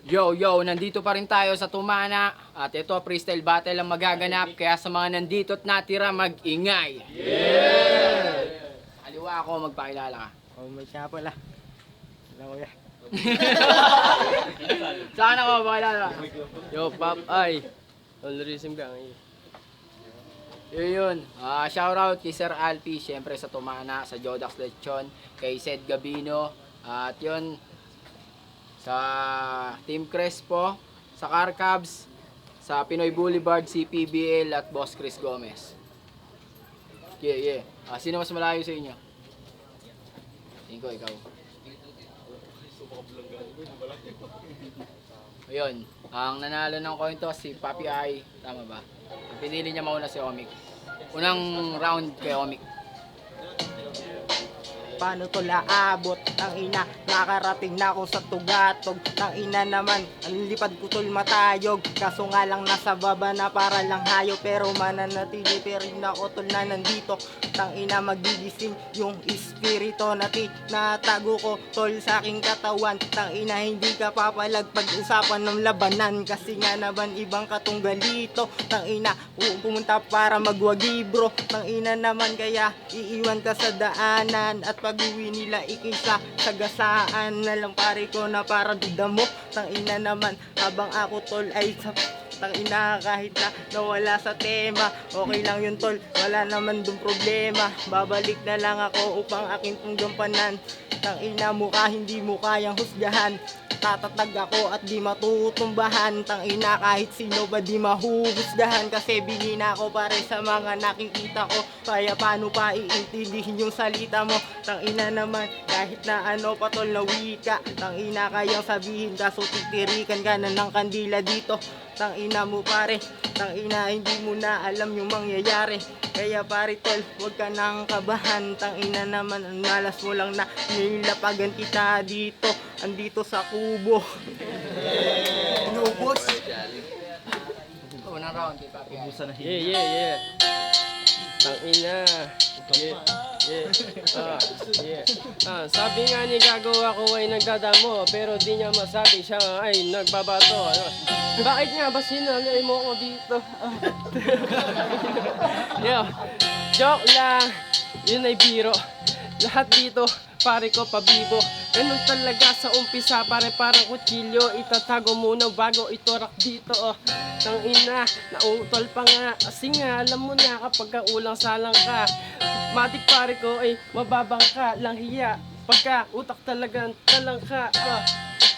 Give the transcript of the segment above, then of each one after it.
Yo, nandito pa rin tayo sa Tumana at ito freestyle battle ang magaganap kaya sa mga nandito at natira mag-ingay. Aliwa ako, magpakilala ka. Oh, may siya pala. Alam ko yan. Saan ako magpakilala? Yo, Pop, ay. Tollerism ka. Yun. Shoutout kay Sir Alpi, syempre sa Tumana, sa Jodax Lechon, kay Sed Gabino, at yun, sa Team Crespo, sa Car Cubs, sa Pinoy Boulevard, CPBL at Boss Chris Gomez. Yeah. Sino mas malayo sa inyo? Ikaw. Ayun, ang nanalo ng coin toss si Papi Ai, tama ba? Ang pinili niya mauna si Omic. Unang round kay Omic. Paano to laabot? Tang ina, nakarating na ako sa tugatog. Tang ina naman, ang lipad ko tol matayog. Kaso nga lang nasa baba na para lang hayo. Pero mananatili pa rin ako tol na nandito. Tang ina magigising yung espiritu na tinatago ko tol sa aking katawan. Tang ina hindi ka papalag pag-usapan ng labanan. Kasi nga naman ibang katunggalito. Tang ina pumunta para magwagibro. Tang ina naman kaya iiwan ka sa daanan. At pag-uwi nila ikisa sagasaan na lang pare ko na para dudamo. Tang ina naman habang ako tol ay sa tang ina kahit na nawala sa tema. Okay lang yun tol, wala naman dun problema. Babalik na lang ako upang aking gampanan. Tang ina mukha hindi mo kayang husgahan. Tatatag ako at di matutumbahan. Tang ina kahit sino ba di mahuhusgahan. Kasi bingi na ako pare sa mga nakikita ko. Kaya paano pa iintindihin yung salita mo. Tang ina naman kahit na ano patol na wika. Tang ina kayang sabihin kaso titirikan ka na ng kandila dito. Tang ina mo pare, tang ina hindi mo na alam yung mangyayari. Kaya pare tol, huwag ka nang kabahan. Tang ina naman ang malas mo lang na nilapagan kita dito. Andito sa kubo. Inubos. Unang round kay Papi Ai. Yeah. Tang ina. Sabi nga ni Gago ako ay nagdadamo. Pero di niya masabi siya ay nagbabato. Bakit nga ba sinalay mo ko dito? Yo, joke lang. Yun ay biro. Lahat dito, pare ko pabibo. Ganun talaga sa umpisa, pare parang kutsilyo. Itatago muna bago itorak dito. Tang ina, nautol pa nga. Kasi nga, alam mo na kapag ulang salang ka. Matik pare ko ay mababang ka lang hiya. Pagka utak talagang talang ka.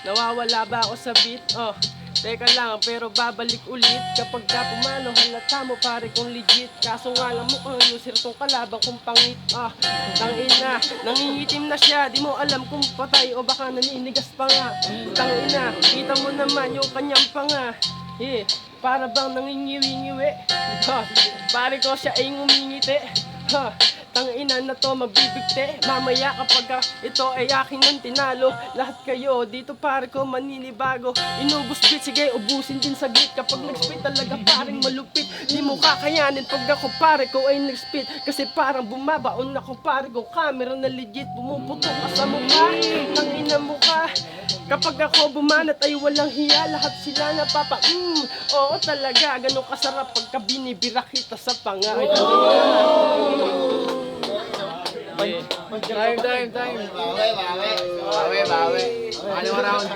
Nawawala ba ako sa beat? Teka lang, pero babalik ulit kapag ka pumalo, halata mo pare kong legit. Kaso nga lang mukhang lusir tong kalabang kong pangit. Tangina, nangingitim na siya. Di mo alam kung patay o baka naninigas pa nga. Tangina, kita mo naman yung kanyang panga. Para bang nangingiwi-ngiwi. Pare ko siya ay ngumingiti. Tangina na to mabibigte. Mamaya kapag ito ay aking nang tinalo. Lahat kayo dito pare ko maninibago. Inubos bit, sige ubusin din saglit. Kapag nag-spit talaga parang malupit. Di mo kakayanin pag ako pare ko ay nag-spit. Kasi parang bumabaon ako pare ko. Camera na legit, pumuputok ka sa mukha. Tangina mukha. Kapag ako bumanat ay walang hiya. Lahat sila napapa oo talaga, ganun kasarap pagka binibira kita sa panga. Time. Bawi. Anong round?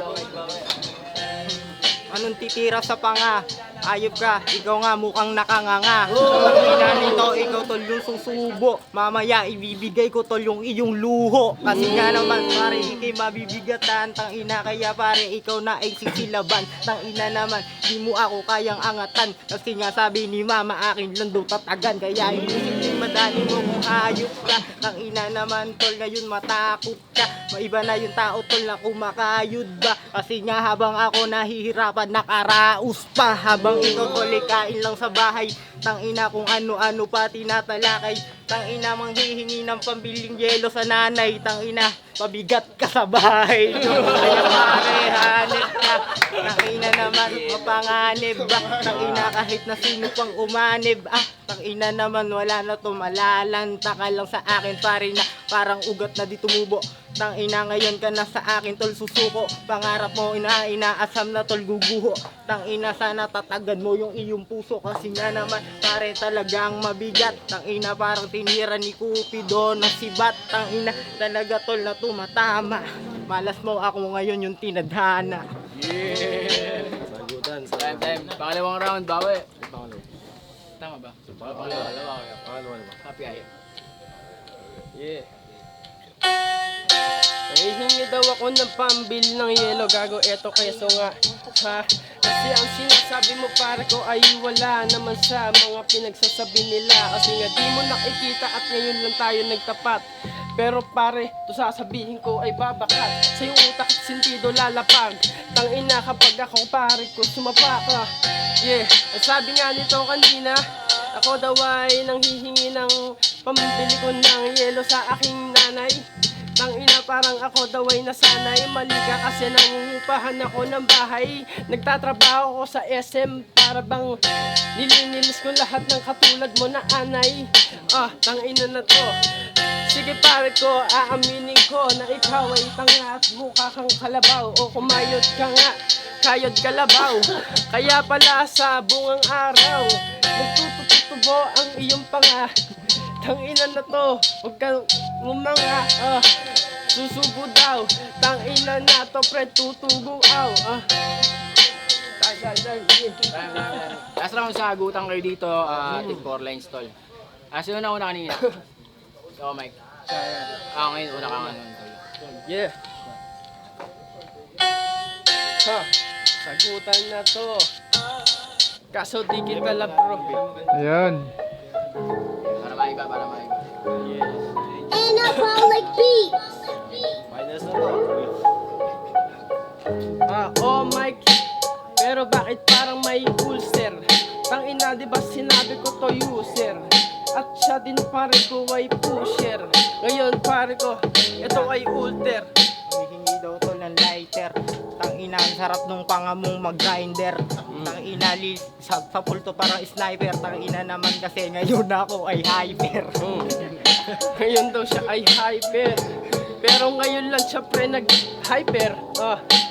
Anong titira sa panga? Ayop ka, ikaw nga mukhang nakanganga. Ina nito, ikaw tol yung susubo. Mamaya ibibigay ko tol yung iyong luho. Kasi nga naman pare, ikay mabibigatan. Tang ina kaya pare, ikaw na ay sisilaban. Tang ina naman, di mo ako kayang angatan. Kasi nga sabi ni mama, akin lang daw tatagan. Kaya inisip madali mo kung ayop ka. Tang ina naman tol, ngayon matakot ka. Maiba na yung tao tol na kumakayod ba. Kasi nga habang ako nahihirapan, nakaraos pa. Habang ikaw tol kain lang sa bahay. Tang ina kung ano-ano pa tinatalakay. Tang ina manghihingi ng pambiling yelo sa nanay. Tang ina pabigat ka sa bahay. Kaya pare hanip ka. Tang ina naman naman mapanganib Tangina kahit na sino pang umanib Tangina naman wala na to malalanta ka lang sa akin pare na parang ugat na di tumubo Tangina ngayon ka na sa akin tol susuko Pangarap mo inaasam na tol guguho Tangina sana tatagan mo yung iyong puso Kasi nga naman pare talagang mabigat Tangina parang tinira ni Cupido na sibat Tangina talaga tol na tumatama Malas mo ako ngayon yung tinadhana Sagutan. Time. Pangalawang round, bawi. Tama ba? Pangalawa. Happy ayo. Yeah. Nahihingi daw ako ng pambil ng yelo gago eto keso nga ha. Kasi ang sinasabi mo pare ko ay wala naman sa mga pinagsasabi nila Kasi nga di mo nakikita at ngayon lang tayo nagtapat Pero pare, to sasabihin ko ay babakat Sa iyong utak at sentido lalapag Tangina kapag ako pare ko sumapa ka Yeah, ang sabi nga nito kanina Ako daw ay nanghihingi ng pambili ko ng yelo sa aking nanay Tangina parang ako daw ay nasanay Mali ka kasi nangungupahan ako ng bahay Nagtatrabaho ko sa SM Para bang nilinilis ko lahat ng katulad mo na anay Tangina na to Sige pare ko, aaminin ko na ikaw ay tanga at mukha kang kalabaw O kumayod ka nga, kayod kalabaw Kaya pala sa bungang araw Nagtututubo ang iyong panga Tangina na to, huwag kang umanga Susubo daw, tangina na to pre, tutubuaw Last round sa agutang kayo dito, Team 4 lines tol. Sino na una kanina? Ikaw, Mike. Ngayon, una ka nga nun, tol. Yeah. Ha, sagutan na to. Kaso di kita labro. Ayun. Para maiba. Anabolic beats. Oh Mike, pero bakit parang may ulcer? Tangina, di ba sinabi ko to user? At siya din pare ko ay pusher. Ngayon pare ko, ito ay ulter. Humihingi daw to ng lighter Tangina ang sarap nung pangamong mag-grinder Tangina sa pulto parang sniper Tangina naman kasi ngayon ako ay hyper Ngayon daw siya ay hyper. Pero ngayon lang siya pre nag-hyper.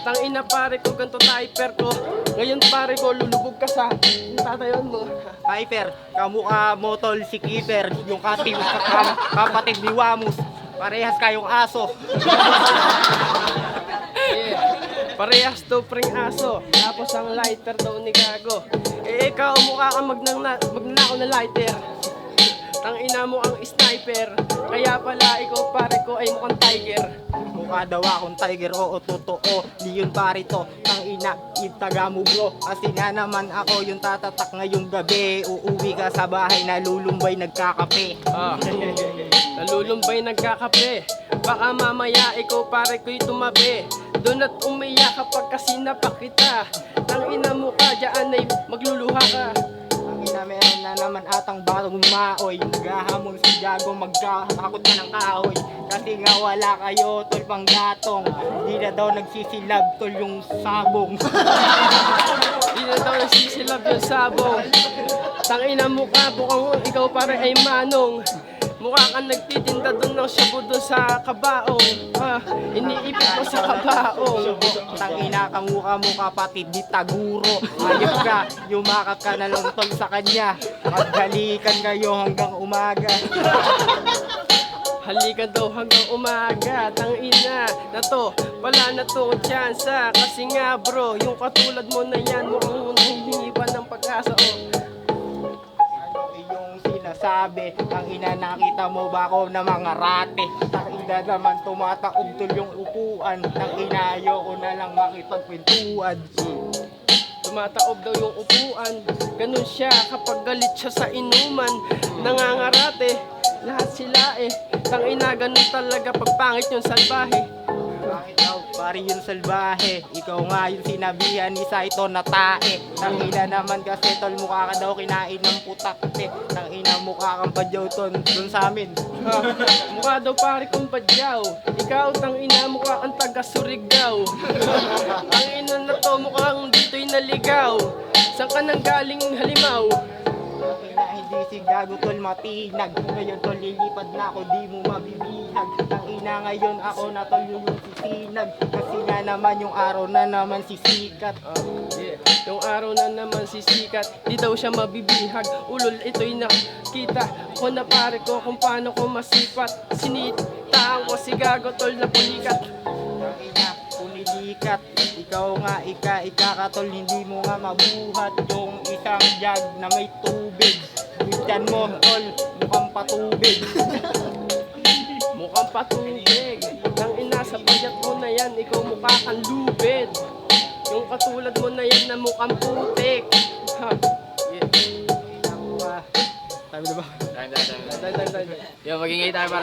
Tangina pare ko, ganito hyper ko. Ngayon pare ko, lulubog ka sa tatayon mo. Hyper, kamukha mo tol si Keeper Yung kapatid ni Wamus Parehas kayong aso Yeah. Parehas daw pring aso. Tapos ang lighter daw ni Gago. Ikaw mukha kang magnanakaw na lighter. Tangina mo ang sniper. Kaya pala ikaw pare ko ay mukhang tiger. Mukha daw akong tiger, oo totoo Di yun pare to, tangina, itaga mo bro Kasi nga naman ako yung tatatak ngayong gabi Uuwi ka sa bahay, nalulumbay nagkakape Nalulumbay nagkakape. Baka mamaya ikaw pare ko'y tumabi. Doon at umiyak kapag kasi napakita. Tangina mo ka, dyan ay magluluha ka. Tangina meron na naman atang batong maoy Naghahamon si Jago, magkakakot ka ng kahoy Kasi nga wala kayo tol pang gatong Di na daw nagsisilab tol yung sabong Di na daw nagsisilab yung sabong. Tangina mo ka, bukang ikaw pare ay manong. Mukha kang nagtitinda doon ng shabu doon sa kabaong. Iniipit mo sa kabaong. Tangina ka mukha mo kapatid di taguro Ayop ka, yumakap ka na lang tol sa kanya Maghalikan kayo hanggang umaga Halikan daw hanggang umaga. Tangina na to, wala na to tsansa. Kasi nga bro, yung katulad mo na yan mukhang nahihingi pa ng pag-asa. Yung sinasabi, tangina nakita mo ba ako na mga rate Tangina naman tumataob tol yung upuan Tangina ayoko na lang makipagkwentuhan Tumataob daw yung upuan. Ganun siya kapag galit siya sa inuman. Nangangarate, lahat sila Tangina ganun talaga pag pangit yung salbahe. Bakit daw pari yung salbahe Ikaw nga yung sinabihan ni Saito na tae Tangina naman kasi tol mukha ka daw kinain ng putakte Tangina mukha kang badyaw ton dun sa amin Mukha daw pare kong padyaw. Ikaw tangina mukha kang taga Surigao. Tangina na to mukhang dito'y naligaw? Saan ka nang galing halimaw? Ina, hindi si gago tol matinag. Ngayon tol lilipad na ako, di mo mabibihag. Ang ina ngayon ako na tol yung sisinag. Kasi nga naman yung araw na naman sisikat. Yeah. Yung araw na naman sisikat, di daw siya mabibihag. Ulol, ito'y nakita ko na pare ko kung paano ko masipat. Sinitaan ko si gago tol na pulikat. Ang ina, punilikat. Ikaw nga, ikakatol, hindi mo nga mabuhat yung isang jug na may tubig. Bigyan mo, tol, mukhang patubig. Mukhang patubig. Nang ina sa payat mo na yan, ikaw mukha kang lubid. Yung katulad mo na yan na mukhang putik. Ha? Yeah. Sabi na ba? Time. Yo, magingay tayo para